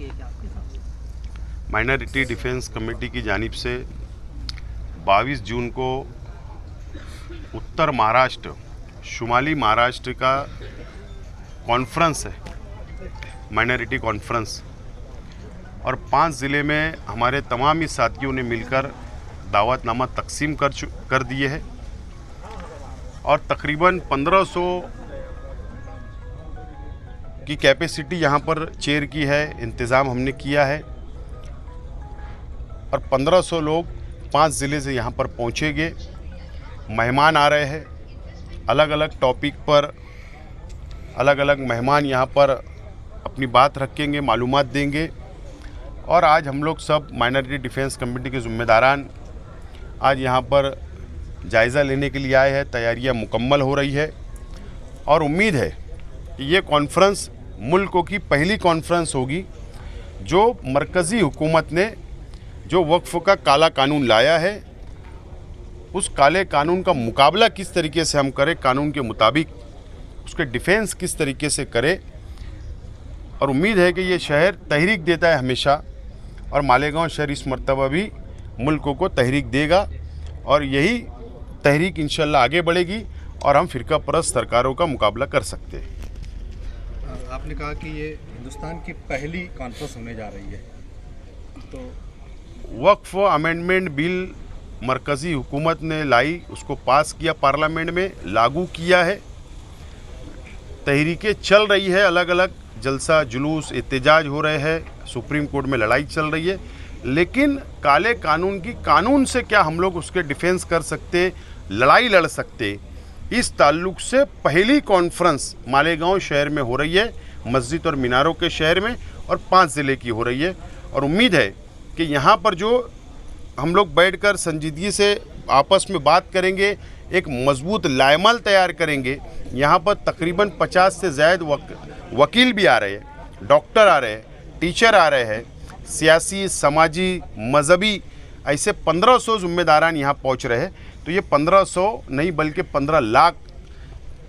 की है क्या आपके साथ? माइनॉरिटी डिफेंस कमेटी की जानिब से 22 जून को उत्तर महाराष्ट्र, शुमाली महाराष्ट्र का कॉन्फ्रेंस है, माइनॉरिटी कॉन्फ्रेंस, और 5 ज़िले में हमारे तमाम ही साथियों ने मिलकर दावतनामा तकसीम कर दिए हैं और तकरीबन 1500 की कैपेसिटी यहाँ पर चेयर की है, इंतज़ाम हमने किया है और 1500 लोग 5 ज़िले से यहाँ पर पहुँचेंगे। मेहमान आ रहे हैं, अलग अलग टॉपिक पर अलग अलग मेहमान यहाँ पर अपनी बात रखेंगे, मालूमात देंगे। और आज हम लोग सब माइनॉरिटी डिफेंस कमेटी के ज़िम्मेदारान आज यहाँ पर जायज़ा लेने के लिए आए हैं। तैयारियाँ मुकम्मल हो रही है और उम्मीद है कि ये कॉन्फ्रेंस मुल्क की पहली कॉन्फ्रेंस होगी जो मरकज़ी हुकूमत ने जो वक्फ़ का काला कानून लाया है, उस काले कानून का मुकाबला किस तरीके से हम करें, कानून के मुताबिक उसके डिफेंस किस तरीके से करें। और उम्मीद है कि ये शहर तहरीक देता है हमेशा, और मालेगांव शहर इस मर्तबा भी मुल्क को तहरीक देगा और यही तहरीक इंशाल्लाह आगे बढ़ेगी और हम फ़िरका परस्त सरकारों का मुकाबला कर सकते हैं। आपने कहा कि ये हिंदुस्तान की पहली कॉन्फ्रेंस होने जा रही है, तो वक्फ अमेंडमेंट बिल मरकज़ी हुकूमत ने लाई, उसको पास किया, पार्लियामेंट में लागू किया है, तहरीकें चल रही है, अलग अलग जलसा जुलूस एहतजाज हो रहे हैं, सुप्रीम कोर्ट में लड़ाई चल रही है, लेकिन काले कानून की कानून से क्या हम लोग उसके डिफेंस कर सकते, लड़ाई लड़ सकते, इस ताल्लुक से पहली कॉन्फ्रेंस मालेगांव शहर में हो रही है, मस्जिद और मीनारों के शहर में, और 5 ज़िले की हो रही है। और उम्मीद है कि यहाँ पर जो हम लोग बैठकर संजीदगी से आपस में बात करेंगे, एक मजबूत लाएमल तैयार करेंगे। यहाँ पर तकरीबन 50 से ज़्यादा वकील भी आ रहे हैं, डॉक्टर आ रहे हैं, टीचर आ रहे हैं, सियासी, समाजी, मजहबी, ऐसे 1500 ज़िम्मेदारान यहाँ पहुँच रहे हैं। तो ये 1500 नहीं बल्कि 15 लाख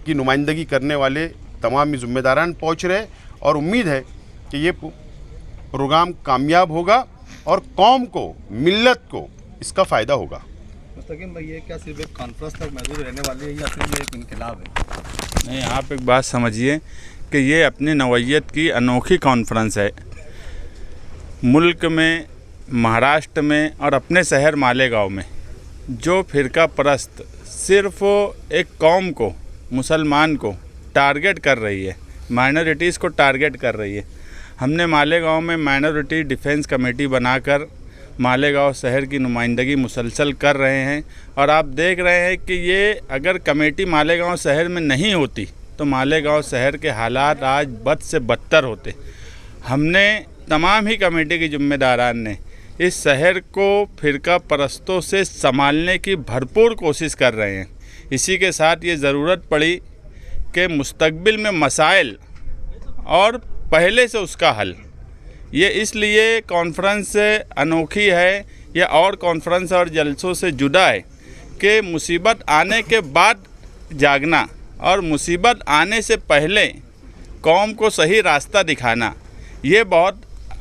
की नुमाइंदगी करने वाले तमाम ज़िम्मेदारान पहुँच रहे हैं और उम्मीद है कि ये प्रोग्राम कामयाब होगा और कौम को, मिल्लत को इसका फ़ायदा होगा। मुस्तकीम भाई, ये क्या सिर्फ एक कॉन्फ्रेंस तक महदूद रहने वाली है या फिर ये एक इनकलाब है? नहीं, आप एक बात समझिए कि ये अपनी नौइयत की अनोखी कॉन्फ्रेंस है। मुल्क में, महाराष्ट्र में और अपने शहर मालेगांव में जो फ़िरका परस्त सिर्फ़ एक कौम को, मुसलमान को टारगेट कर रही है, माइनॉरिटीज़ को टारगेट कर रही है। हमने मालेगांव में माइनॉरिटी डिफेंस कमेटी बनाकर मालेगांव शहर की नुमाइंदगी मुसलसल कर रहे हैं और आप देख रहे हैं कि ये अगर कमेटी मालेगांव शहर में नहीं होती तो मालेगांव शहर के हालात आज बद से बदतर होते। हमने तमाम ही कमेटी के ज़िम्मेदारान ने इस शहर को फ़िरका परस्तों से संभालने की भरपूर कोशिश कर रहे हैं। इसी के साथ ये ज़रूरत पड़ी कि मुस्तकबिल में मसाइल और पहले से उसका हल, ये इसलिए कॉन्फ्रेंस अनोखी है, या और कॉन्फ्रेंस और जलसों से जुदा है कि मुसीबत आने के बाद जागना और मुसीबत आने से पहले कौम को सही रास्ता दिखाना, ये बहुत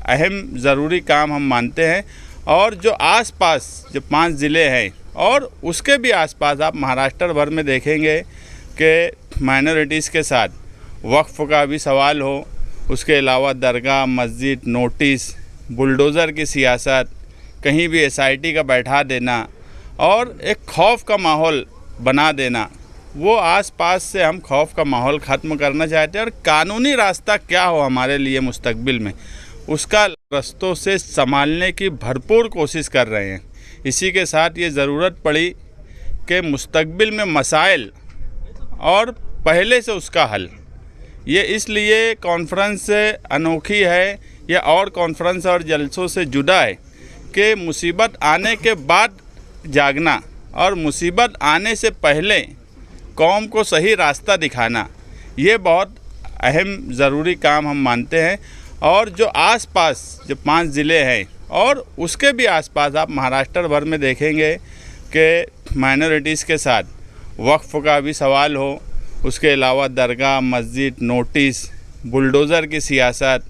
अहम ज़रूरी काम हम मानते हैं। और जो आसपास जो 5 ज़िले हैं और उसके भी आसपास आप महाराष्ट्र भर में देखेंगे कि माइनॉरिटीज़ के साथ वक्फ़ का भी सवाल हो, उसके अलावा दरगाह, मस्जिद, नोटिस, बुलडोज़र की सियासत, कहीं भी SIT का बैठा देना और एक खौफ का माहौल बना देना, वो आसपास से हम खौफ का माहौल ख़त्म करना चाहते हैं और कानूनी रास्ता क्या हो हमारे लिए मुस्तकबिल में, उसका रस्तों से संभालने की भरपूर कोशिश कर रहे हैं। इसी के साथ ये ज़रूरत पड़ी कि मुस्तकबिल में मसाइल और पहले से उसका हल, ये इसलिए कॉन्फ्रेंस अनोखी है, या और कॉन्फ्रेंस और जलसों से जुदा है कि मुसीबत आने के बाद जागना और मुसीबत आने से पहले कौम को सही रास्ता दिखाना, ये बहुत अहम ज़रूरी काम हम मानते हैं। और जो आसपास जो 5 ज़िले हैं और उसके भी आसपास आप महाराष्ट्र भर में देखेंगे कि माइनॉरिटीज़ के साथ वक्फ़ का भी सवाल हो, उसके अलावा दरगाह, मस्जिद, नोटिस, बुलडोज़र की सियासत,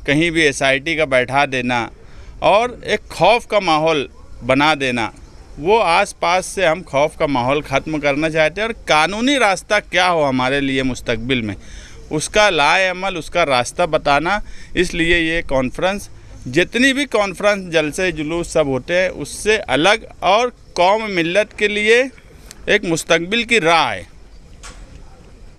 कहीं भी SIT का बैठा देना और एक खौफ का माहौल बना देना, वो आसपास से हम खौफ का माहौल ख़त्म करना चाहते हैं और कानूनी रास्ता क्या हो हमारे लिए मुस्तकबिल में, उसका लाए अमल, उसका रास्ता बताना। इसलिए ये कॉन्फ्रेंस, जितनी भी कॉन्फ्रेंस जलसे जुलूस सब होते हैं उससे अलग और कौम मिल्लत के लिए एक मुस्तकबिल की राह है।